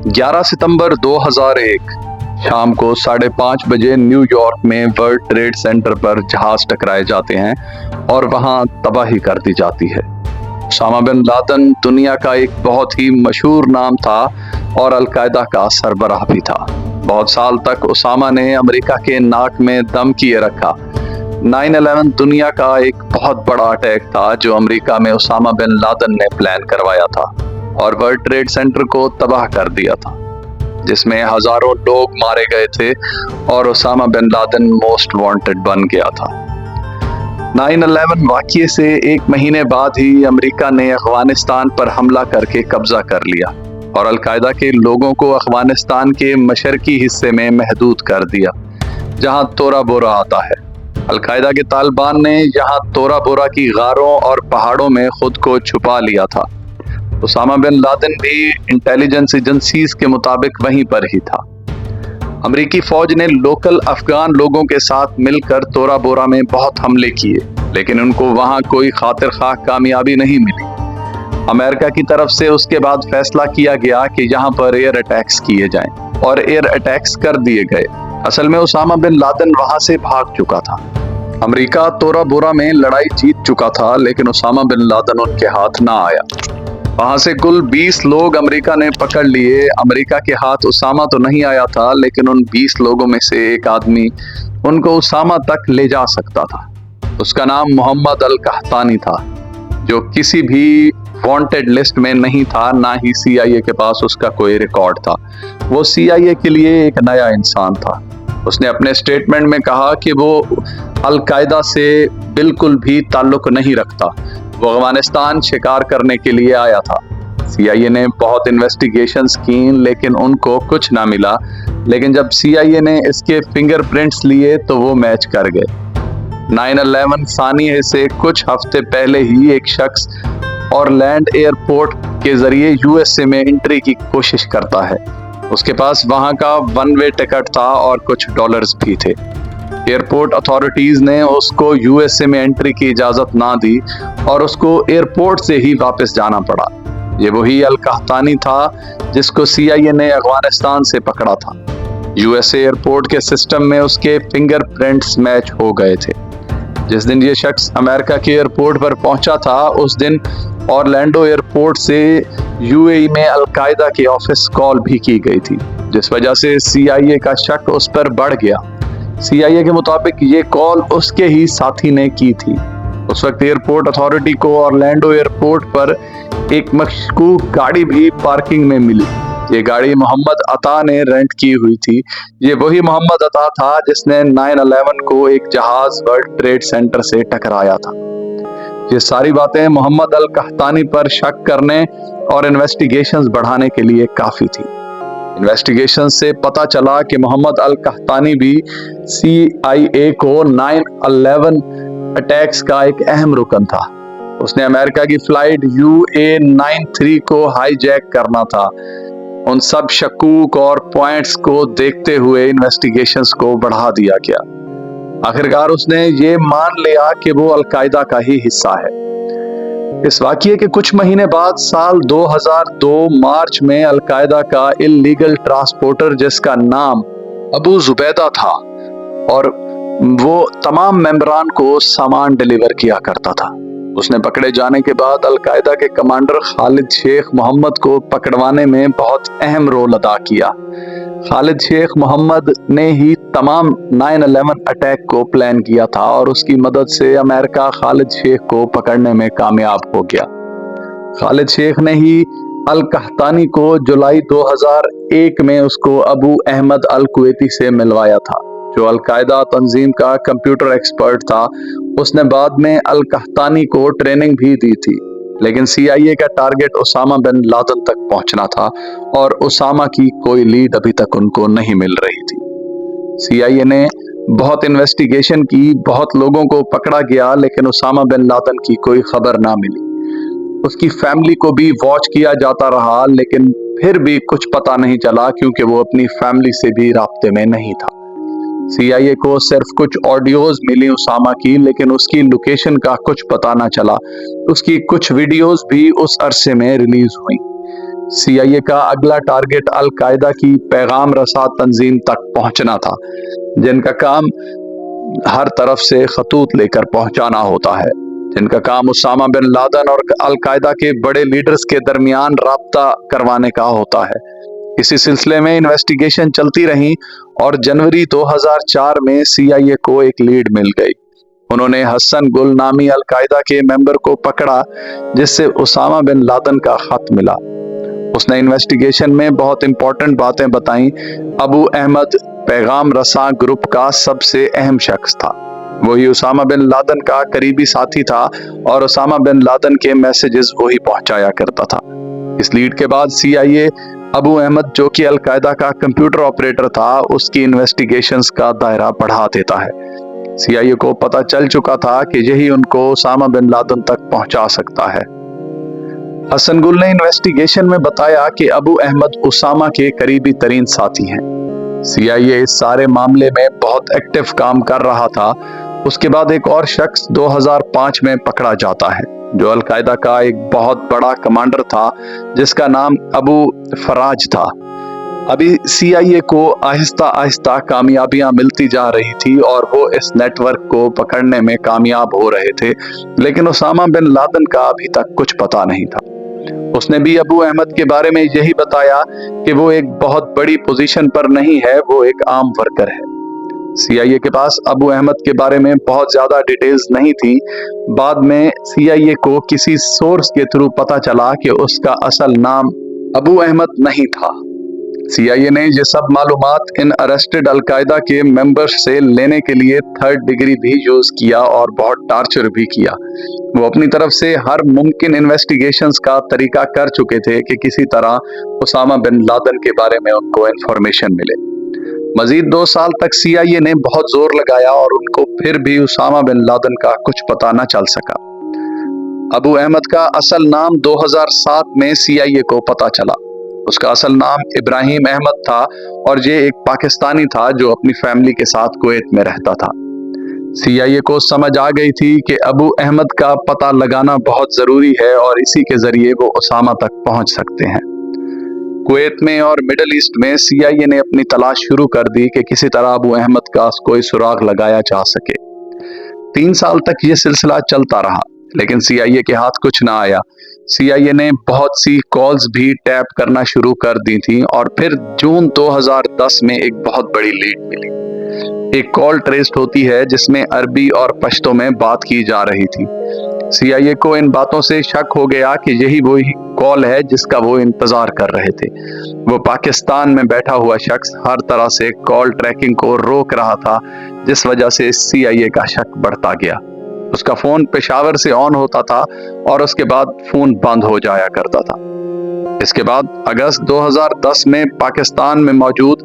11 सितंबर 2001 शाम को 5:30 बजे न्यूयॉर्क में वर्ल्ड ट्रेड सेंटर पर जहाज टकराए जाते हैं और वहां तबाही कर दी जाती है। ओसामा बिन लादेन दुनिया का एक बहुत ही मशहूर नाम था और अलकायदा का सरबराह भी था। बहुत साल तक ओसामा ने अमेरिका के नाक में दम किए रखा। 9/11 दुनिया का एक बहुत बड़ा अटैक था जो अमेरिका में ओसामा बिन लादेन ने प्लान करवाया था और वर्ल्ड ट्रेड सेंटर को तबाह कर दिया था, जिसमें हजारों लोग मारे गए थे और Osama bin Laden most wanted बन गया था। 9/11 वाक़ये से एक महीने बाद ही अमेरिका ने अफगानिस्तान पर हमला करके कब्जा कर लिया और अलकायदा के लोगों को अफगानिस्तान के मशरकी हिस्से में महदूद कर दिया, जहां तोरा बोरा आता है। अलकायदा के तालिबान ने यहाँ तोरा बोरा की गारों और पहाड़ों में खुद को छुपा लिया था। ओसामा बिन लादेन भी इंटेलिजेंस एजेंसीज के मुताबिक वहीं पर ही था। अमेरिकी फौज ने लोकल अफगान लोगों के साथ मिलकर तोरा बोरा में बहुत हमले किए, लेकिन उनको वहां कोई खातिर खाह कामयाबी नहीं मिली। अमेरिका की तरफ से उसके बाद फैसला किया गया कि यहाँ पर एयर अटैक्स किए जाएं और एयर अटैक्स कर दिए गए। असल में ओसामा बिन लादेन वहां से भाग चुका था। अमेरिका तोरा बोरा में लड़ाई जीत चुका था, लेकिन ओसामा बिन लादेन उनके हाथ ना आया। वहां से कुल 20 लोग अमेरिका ने पकड़ लिए। अमेरिका के हाथ ओसामा तो नहीं आया था, लेकिन उन 20 लोगों में से एक आदमी उनको ओसामा तक ले जा सकता था। उसका नाम मोहम्मद अल कहतानी था, जो किसी भी वांटेड लिस्ट में नहीं था, ना ही CIA के पास उसका कोई रिकॉर्ड था। वो CIA के लिए एक नया इंसान था। उसने अपने स्टेटमेंट में कहा कि वो अलकायदा से बिल्कुल भी ताल्लुक नहीं रखता। वो अफगानिस्तान शिकार करने के लिए आया था। CIA ने बहुत इन्वेस्टिगेशंस की, लेकिन उनको कुछ ना मिला। लेकिन जब CIA ने इसके फिंगरप्रिंट्स लिए तो वो मैच कर गए। 9/11 सानिये से कुछ हफ्ते पहले ही एक शख्स ऑरलैंड एयरपोर्ट के जरिए USA में एंट्री की कोशिश करता है। उसके पास वहां का 1 वे टिकट था और कुछ डॉलर्स भी थे। एयरपोर्ट अथॉरिटीज ने उसको USA में एंट्री की इजाजत ना दी और उसको एयरपोर्ट से ही वापस जाना पड़ा। ये वही अल कहतानी था जिसको CIA ने अफगानिस्तान से पकड़ा था। USA एयरपोर्ट के सिस्टम में उसके फिंगरप्रिंट्स मैच हो गए थे। जिस दिन ये शख्स अमेरिका के एयरपोर्ट पर पहुंचा था, उस दिन ऑरलैंडो एयरपोर्ट से UAE में अलकायदा के ऑफिस कॉल भी की गई थी, जिस वजह से CIA का शक उस पर बढ़ गया। CIA के मुताबिक ये कॉल उसके ही साथी ने की थी। उस वक्त एयरपोर्ट अथॉरिटी को ऑरलैंडो एयरपोर्ट पर एक मशकूक गाड़ी भी पार्किंग में मिली। ये गाड़ी मोहम्मद अता ने रेंट की हुई थी। ये वही मोहम्मद अता था जिसने 9/11 को एक जहाज वर्ल्ड ट्रेड सेंटर से टकराया था। ये सारी बातें मोहम्मद अल कहतानी पर शक करने और इन्वेस्टिगेशंस बढ़ाने के लिए काफी थी। इन्वेस्टिगेशन से पता चला कि मोहम्मद अल कहतानी भी CIA को 9/11 अटैक्स का एक अहम रुकन था। उसने अमेरिका की फ्लाइट UA-93 को हाईजैक करना था। उन सब शकूक और पॉइंट्स को देखते हुए इन्वेस्टिगेशंस को बढ़ा दिया गया। आखिरकार उसने ये मान लिया कि वो अलकायदा का ही हिस्सा है। इस वाक़ये के कुछ महीने बाद साल 2002 मार्च में अलकायदा का इल्लीगल ट्रांसपोर्टर, जिसका नाम अबू जुबैदा था, और वो तमाम मेंबरान को सामान डिलीवर किया करता था, उसने पकड़े जाने के बाद अलकायदा के कमांडर खालिद शेख मोहम्मद को पकड़वाने में बहुत अहम रोल अदा किया। खालिद शेख मोहम्मद ने ही तमाम 9/11 अटैक को प्लान किया था और उसकी मदद से अमेरिका खालिद शेख को पकड़ने में कामयाब हो गया। खालिद शेख ने ही अल कहतानी को जुलाई 2001 में उसको अबू अहमद अल कुवैती से मिलवाया था, जो अलकायदा तंजीम का कंप्यूटर एक्सपर्ट था। उसने बाद में अल कहतानी को ट्रेनिंग भी दी थी, लेकिन CIA का टारगेट ओसामा बिन लादेन तक पहुंचना था और ओसामा की कोई लीड अभी तक उनको नहीं मिल रही थी। CIA ने बहुत इन्वेस्टिगेशन की, बहुत लोगों को पकड़ा गया, लेकिन ओसामा बिन लादेन की कोई खबर ना मिली। उसकी फैमिली को भी वॉच किया जाता रहा, लेकिन फिर भी कुछ पता नहीं चला, क्योंकि वो अपनी फैमिली से भी राब्ते में नहीं था। CIA को सिर्फ कुछ ऑडियोज मिली ओसामा की, लेकिन उसकी लोकेशन का कुछ पता ना चला। उसकी कुछ वीडियोस भी उस अरसे में रिलीज हुई। CIA का अगला टारगेट अलकायदा की पैगाम रसा तंजीम तक पहुंचना था, जिनका काम हर तरफ से खतूत लेकर पहुंचाना होता है, जिनका काम उसामा बिन लादेन और अलकायदा के बड़े लीडर्स के दरमियान राब्ता करवाने का होता है। इसी सिलसिले में इन्वेस्टिगेशन चलती रही और जनवरी 2004 में CIA को एक लीड मिल गई। उन्होंने हसन गुल नामी अलकायदा के मेंबर को पकड़ा, जिससे उसामा बिन लादेन का खत मिला। उसने इन्वेस्टिगेशन में बहुत इंपॉर्टेंट बातें बताई। अबू अहमद पैगाम रसा ग्रुप का सबसे अहम शख्स था। वही उसामा बिन लादेन का करीबी साथी था और उसामा बिन लादेन के मैसेजेस वही पहुंचाया करता था। इस लीड के बाद CIA अबू अहमद, जो कि अलकायदा का कंप्यूटर ऑपरेटर था, उसकी इन्वेस्टिगेशंस का दायरा बढ़ा देता है। CIA को पता चल चुका था कि यही उनको उसामा बिन लादेन तक पहुंचा सकता है। हसन गुल ने इन्वेस्टिगेशन में बताया कि अबू अहमद उसामा के करीबी तरीन साथी हैं। CIA इस सारे मामले में बहुत एक्टिव काम कर रहा था। उसके बाद एक और शख्स 2005 में पकड़ा जाता है, जो अलकायदा का एक बहुत बड़ा कमांडर था, जिसका नाम अबू फराज था। अभी CIA को आहिस्ता आहिस्ता कामयाबियां मिलती जा रही थी और वो इस नेटवर्क को पकड़ने में कामयाब हो रहे थे, लेकिन उसामा बिन लादेन का अभी तक कुछ पता नहीं था। उसने भी अबू अहमद के बारे में यही बताया कि वो एक बहुत बड़ी पोजीशन पर नहीं है, वो एक आम वर्कर है। CIA के पास अबू अहमद के बारे में बहुत ज्यादा डिटेल्स नहीं थी। बाद में CIA को किसी सोर्स के थ्रू पता चला कि उसका असल नाम अबू अहमद नहीं था। CIA ने ये सब मालूमात इन अरेस्टेड अलकायदा के मेंबर्स से लेने के लिए 3rd डिग्री भी यूज किया और बहुत टार्चर भी किया। वो अपनी तरफ से हर मुमकिन इन्वेस्टिगेशंस का तरीका कर चुके थे कि किसी तरह उसामा बिन लादेन के बारे में उनको इंफॉर्मेशन मिले। मजीद 2 साल तक CIA ने बहुत जोर लगाया और उनको फिर भी उसामा बिन लादेन का कुछ पता न चल सका। अबू अहमद का असल नाम 2007 में CIA को पता चला। उसका असल नाम इब्राहिम अहमद था और ये एक पाकिस्तानी था जो अपनी फैमिली के साथ कुवैत में रहता था। CIA को समझ आ गई थी कि अबू अहमद का पता लगाना बहुत जरूरी है और इसी के जरिए वो उसामा तक पहुंच सकते हैं। कुवैत में और मिडल ईस्ट में CIA ने अपनी तलाश शुरू कर दी कि किसी तरह अबू अहमद का कोई सुराग लगाया जा सके। 3 साल तक ये सिलसिला चलता रहा, लेकिन CIA के हाथ कुछ ना आया। CIA ने बहुत सी कॉल्स भी टैप करना शुरू कर दी थी और फिर जून 2010 में एक बहुत बड़ी लीड मिली। एक कॉल ट्रेस्ड होती है जिसमें अरबी और पश्तो में बात की जा रही थी। CIA को इन बातों से शक हो गया कि यही वही कॉल है जिसका वो इंतजार कर रहे थे। वो पाकिस्तान में बैठा हुआ शख्स हर तरह से कॉल ट्रैकिंग को रोक रहा था, जिस वजह से CIA का शक बढ़ता गया। उसका फोन पेशावर से ऑन होता था और उसके बाद फोन बंद हो जाया करता था। इसके बाद अगस्त 2010 में पाकिस्तान में मौजूद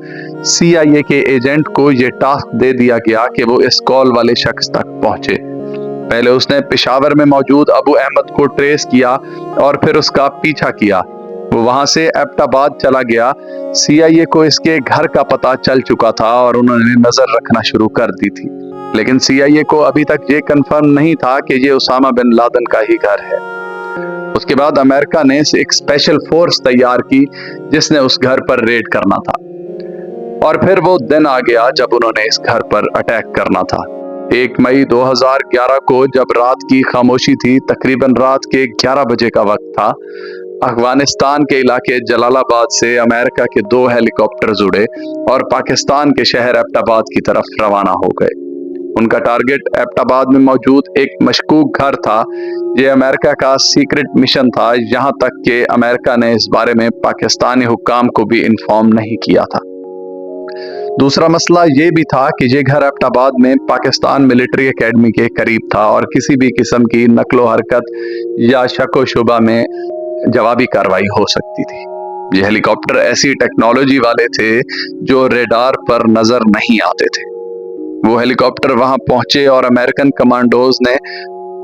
CIA के एजेंट को यह टास्क दे दिया गया कि वो इस कॉल वाले शख्स तक पहुंचे। पहले उसने पेशावर में मौजूद अबू अहमद को ट्रेस किया और फिर उसका पीछा किया। वो वहां से एबटाबाद चला गया। CIA को इसके घर का पता चल चुका था और उन्होंने नजर रखना शुरू कर दी थी, लेकिन CIA को अभी तक ये कंफर्म नहीं था कि ये उसामा बिन लादेन का ही घर है। उसके बाद अमेरिका ने एक स्पेशल फोर्स तैयार की जिसने उस घर पर रेड करना था और फिर वो दिन आ गया जब उन्होंने इस घर पर अटैक करना था। 1 मई 2011 को जब रात की खामोशी थी, तकरीबन रात के 11 बजे का वक्त था, अफगानिस्तान के इलाके जलालाबाद से अमेरिका के 2 हेलीकॉप्टर उड़े और पाकिस्तान के शहर एबटाबाद की तरफ रवाना हो गए। उनका टारगेट एबटाबाद में मौजूद एक मशकूक घर था। ये अमेरिका का सीक्रेट मिशन था, यहाँ तक कि अमेरिका ने इस बारे में पाकिस्तानी हुक्काम को भी इन्फॉर्म नहीं किया था। दूसरा मसला ये भी था कि ये घर एबटाबाद में पाकिस्तान मिलिट्री एकेडमी के करीब था और किसी भी किस्म की नकलो हरकत या शको शुबा में जवाबी कार्रवाई हो सकती थी। ये हेलीकॉप्टर ऐसी टेक्नोलॉजी वाले थे जो रेडार पर नजर नहीं आते थे। वो हेलीकॉप्टर वहां पहुंचे और अमेरिकन कमांडोज ने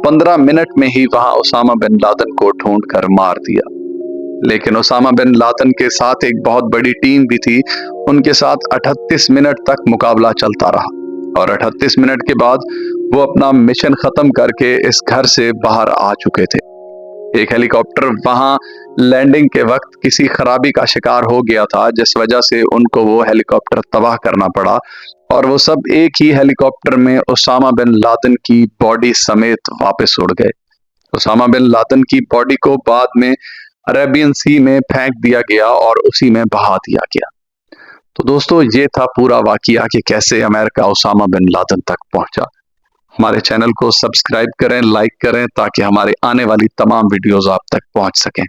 15 मिनट में ही वहां उसामा बिन लादेन को ढूंढ कर मार दिया। लेकिन उसामा बिन लादेन के साथ एक बहुत बड़ी टीम भी थी। उनके साथ 38 मिनट तक मुकाबला चलता रहा और 38 मिनट के बाद वो अपना मिशन खत्म करके इस घर से बाहर आ चुके थे। ایک ہیلی کاپٹر وہاں لینڈنگ کے وقت کسی خرابی کا شکار ہو گیا تھا، جس وجہ سے ان کو وہ ہیلی کاپٹر تباہ کرنا پڑا، اور وہ سب ایک ہی ہیلی کاپٹر میں اسامہ بن لادن کی باڈی سمیت واپس اڑ گئے۔ اسامہ بن لادن کی باڈی کو بعد میں عربین سی میں پھینک دیا گیا اور اسی میں بہا دیا گیا۔ تو دوستو، یہ تھا پورا واقعہ کہ کیسے امریکہ اسامہ بن لادن تک پہنچا۔ ہمارے چینل کو سبسکرائب کریں، لائک کریں، تاکہ ہمارے آنے والی تمام ویڈیوز آپ تک پہنچ سکیں۔